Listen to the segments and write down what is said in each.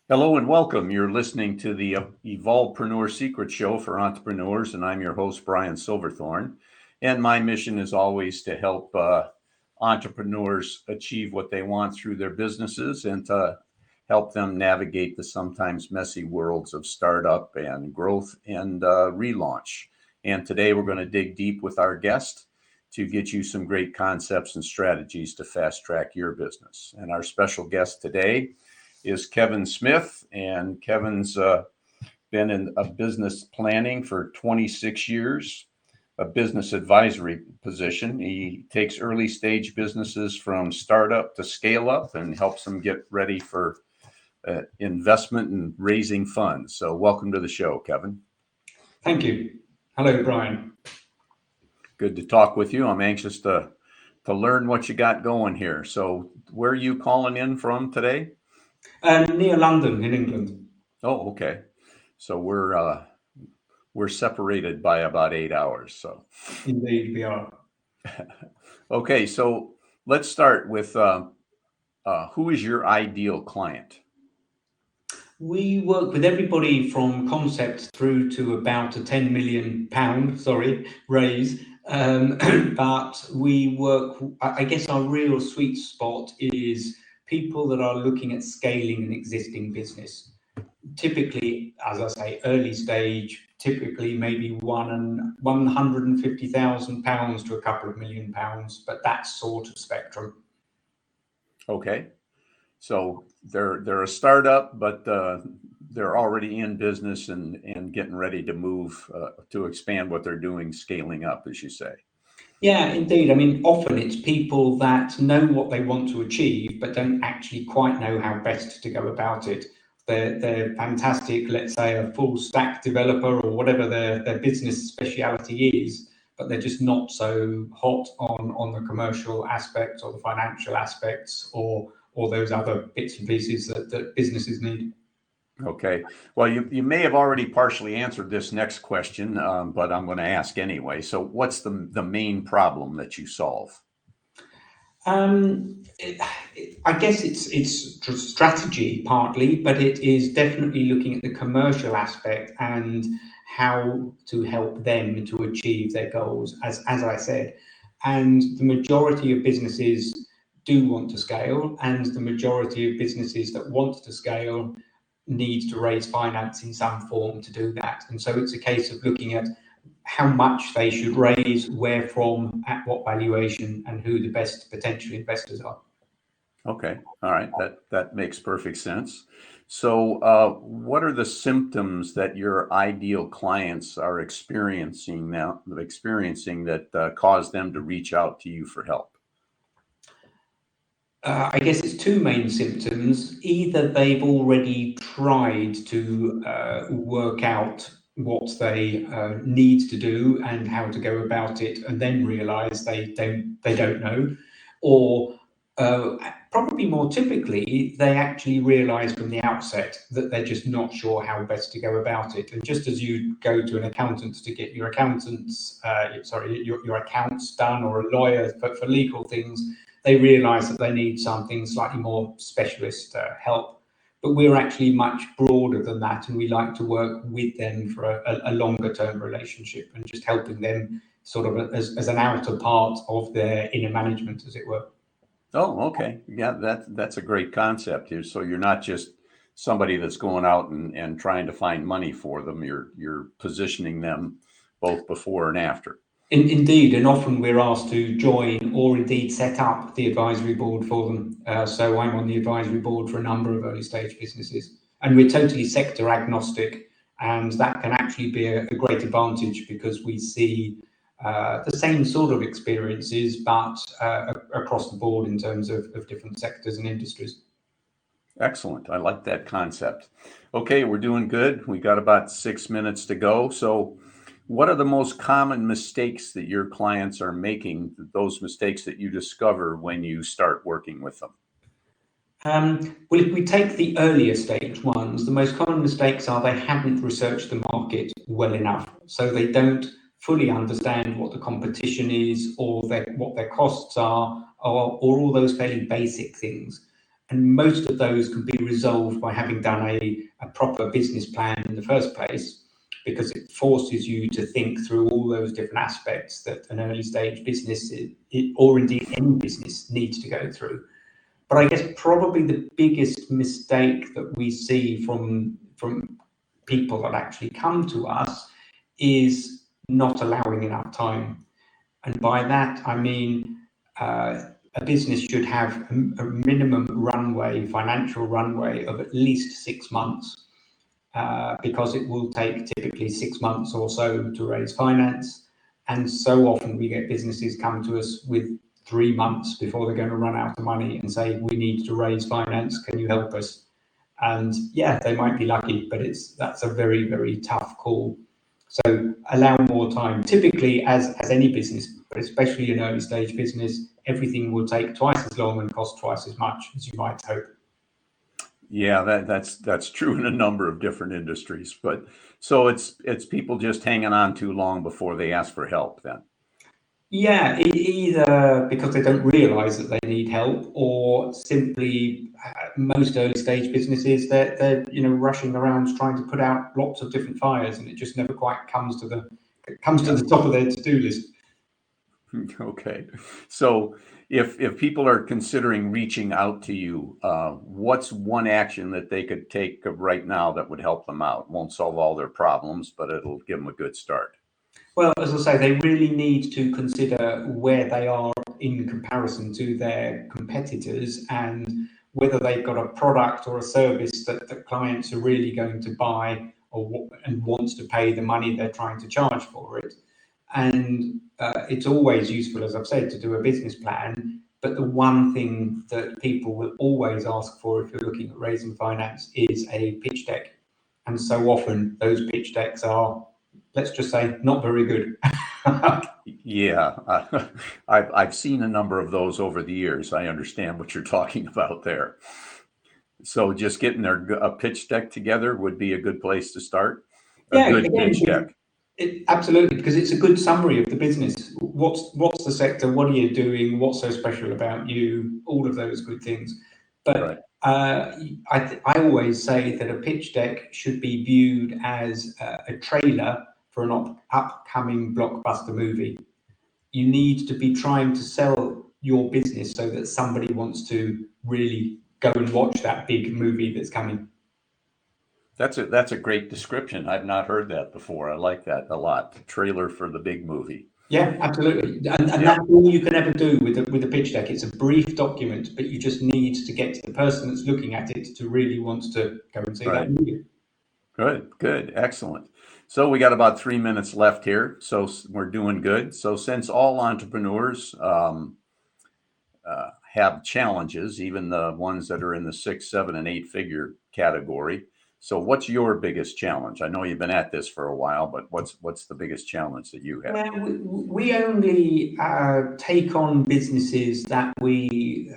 Hello and welcome. You're listening to the Evolvepreneur Secrets Show for entrepreneurs, and I'm your host, Brian Silverthorne. And my mission is always to help entrepreneurs achieve what they want through their businesses and to help them navigate the sometimes messy worlds of startup and growth and relaunch. And today we're going to dig deep with our guest to get you some great concepts and strategies to fast track your business. And our special guest today is Kevin Smith, and Kevin's been in a business planning for 26 years, a business advisory position. He takes early stage businesses from startup to scale up and helps them get ready for investment and raising funds. So welcome to the show, Kevin. Thank you. Hello, Brian. Good to talk with you. I'm anxious to learn what you got going here. So where are you calling in from today? Near London in England. Oh, okay. So we're separated by about 8 hours. So Indeed, we are. okay, so let's start with who is your ideal client? We work with everybody from concept through to about a £10 million, raise. But we work, I guess our real sweet spot is people that are looking at scaling an existing business. Typically, as I say, early stage, typically maybe £150,000 to a couple of £1 million, but that sort of spectrum. Okay, so they're a startup, but they're already in business and getting ready to move to expand what they're doing, scaling up, as you say. Yeah, indeed. I mean, often it's people that know what they want to achieve, but don't actually quite know how best to go about it. They're fantastic, let's say a full stack developer or whatever their business speciality is, but they're just not so hot on the commercial aspects or the financial aspects or those other bits and pieces that businesses need. Okay. Well, you may have already partially answered this next question, but I'm going to ask anyway. So what's the main problem that you solve? I guess it's strategy partly, but it is definitely looking at the commercial aspect and how to help them to achieve their goals, as I said. And the majority of businesses do want to scale, and the majority of businesses that want to scale need to raise finance in some form to do that. And so it's a case of looking at how much they should raise, where from, at what valuation, and who the best potential investors are. Okay. All right. That makes perfect sense. So, what are the symptoms that your ideal clients are experiencing that cause them to reach out to you for help? I guess it's two main symptoms. Either they've already tried to work out what they need to do and how to go about it, and then realise they don't know, or probably more typically, they actually realise from the outset that they're just not sure how best to go about it. And just as you go to an accountant to get your accounts done, or a lawyer for legal things, they realise that they need something slightly more specialist help. But we're actually much broader than that, and we like to work with them for a longer term relationship and just helping them sort of as an outer part of their inner management, as it were. Oh, okay. Yeah, that's a great concept here. So you're not just somebody that's going out and trying to find money for them. You're positioning them both before and after. Indeed, and often we're asked to join or indeed set up the advisory board for them. So I'm on the advisory board for a number of early stage businesses, and we're totally sector agnostic, and that can actually be a great advantage because we see the same sort of experiences, but across the board in terms of different sectors and industries. Excellent. I like that concept. Okay, we're doing good. We got about 6 minutes to go. So, what are the most common mistakes that your clients are making, those mistakes that you discover when you start working with them? Well, if we take the earlier stage ones, the most common mistakes are they haven't researched the market well enough. So they don't fully understand what the competition is, or what their costs are, or all those fairly basic things. And most of those can be resolved by having done a proper business plan in the first place, because it forces you to think through all those different aspects that an early stage business, or indeed any business, needs to go through. But I guess probably the biggest mistake that we see from people that actually come to us is not allowing enough time. And by that, I mean a business should have a minimum runway, financial runway of at least 6 months, because it will take typically 6 months or so to raise finance. And so often we get businesses come to us with 3 months before they're going to run out of money and say, we need to raise finance, can you help us? And yeah, they might be lucky, but that's a very, very tough call. So allow more time. Typically, as any business, but especially an early stage business, everything will take twice as long and cost twice as much as you might hope. Yeah, that's true in a number of different industries. But so it's people just hanging on too long before they ask for help then. Yeah, either because they don't realize that they need help, or simply most early stage businesses, they're rushing around trying to put out lots of different fires, and it just never quite comes to the top of their to-do list. Okay. So if people are considering reaching out to you, what's one action that they could take right now that would help them out? Won't solve all their problems, but it'll give them a good start. Well, as I say, they really need to consider where they are in comparison to their competitors, and whether they've got a product or a service that clients are really going to buy, and wants to pay the money they're trying to charge for it. And it's always useful, as I've said, to do a business plan. But the one thing that people will always ask for if you're looking at raising finance is a pitch deck. And so often those pitch decks are, let's just say, not very good. Yeah, I've seen a number of those over the years. I understand what you're talking about there. So just getting a pitch deck together would be a good place to start. A Yeah, good again, pitch deck. absolutely, because it's a good summary of the business. What's the sector? What are you doing? What's so special about you? All of those good things. But Right. I always say that a pitch deck should be viewed as a trailer for an upcoming blockbuster movie. You need to be trying to sell your business so that somebody wants to really go and watch that big movie that's coming. That's a great description. I've not heard that before. I like that a lot. The trailer for the big movie. Yeah, absolutely. And Yeah, that's all you can ever do with a pitch deck. It's a brief document, but you just need to get to the person that's looking at it to really want to go and see that right. movie. Good, excellent. So we got about 3 minutes left here. So we're doing good. So since all entrepreneurs have challenges, even the ones that are in the 6, 7, and 8 figure category. So what's your biggest challenge? I know you've been at this for a while, but what's the biggest challenge that you have? Well, we only take on businesses that we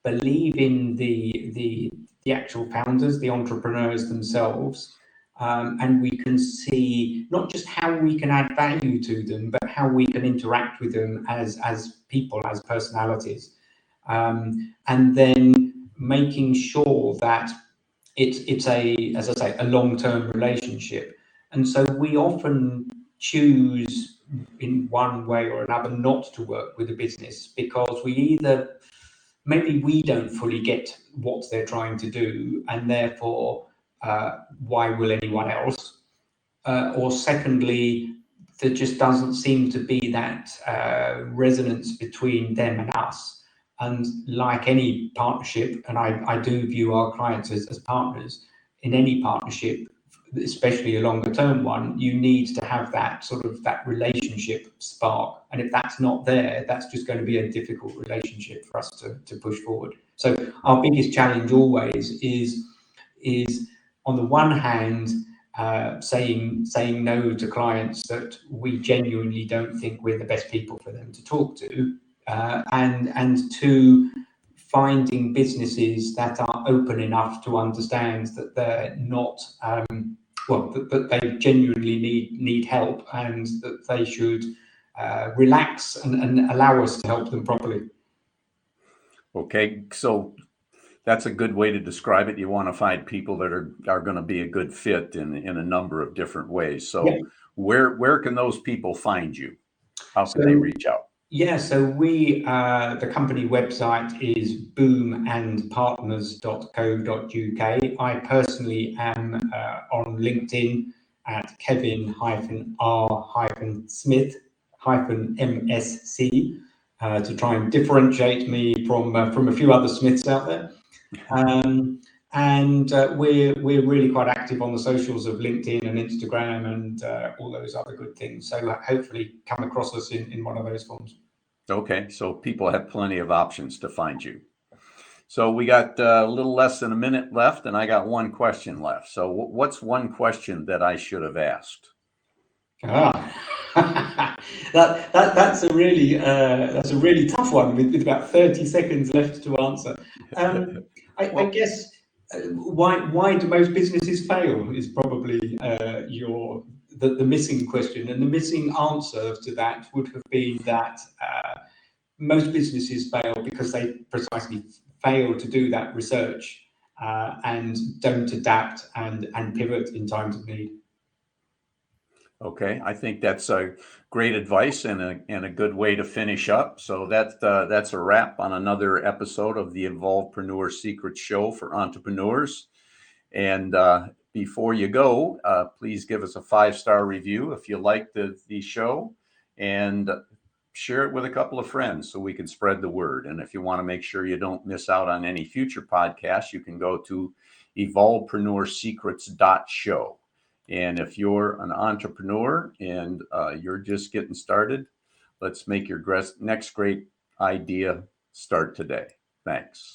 believe in the actual founders, the entrepreneurs themselves, and we can see not just how we can add value to them, but how we can interact with them as people, as personalities, and then making sure that it's a, as I say, a long-term relationship. And so we often choose in one way or another not to work with a business, because we either, maybe we don't fully get what they're trying to do, and therefore why will anyone else? Or secondly, there just doesn't seem to be that resonance between them and us. And like any partnership, and I do view our clients as partners, in any partnership, especially a longer term one, you need to have that sort of that relationship spark. And if that's not there, that's just going to be a difficult relationship for us to push forward. So our biggest challenge always is on the one hand, saying no to clients that we genuinely don't think we're the best people for them to talk to, and two, finding businesses that are open enough to understand that they're not, that they genuinely need help, and that they should relax and allow us to help them properly. Okay, so That's a good way to describe it. You want to find people that are going to be a good fit in a number of different ways. Yeah. So where can those people find you? How can they So reach out? yeah, so the company website is boomandpartners.co.uk. I personally am on LinkedIn at Kevin-R-Smith-MSC to try and differentiate me from a few other Smiths out there. We're really quite active on the socials of LinkedIn and Instagram and all those other good things. So hopefully come across us in one of those forms. Okay, so people have plenty of options to find you. So we got a little less than a minute left, and I got one question left. So what's one question that I should have asked? That's a really tough one with about 30 seconds left to answer. I guess why do most businesses fail is probably the missing question, and the missing answer to that would have been that most businesses fail because they precisely fail to do that research and don't adapt and pivot in times of need. Okay, I think that's a great advice and a good way to finish up. So that's a wrap on another episode of the Evolvepreneur Secrets Show for entrepreneurs. And before you go, please give us a 5-star review if you like the show, and share it with a couple of friends so we can spread the word. And if you want to make sure you don't miss out on any future podcasts, you can go to evolvepreneursecrets.show. And if you're an entrepreneur and you're just getting started, let's make your next great idea start today. Thanks.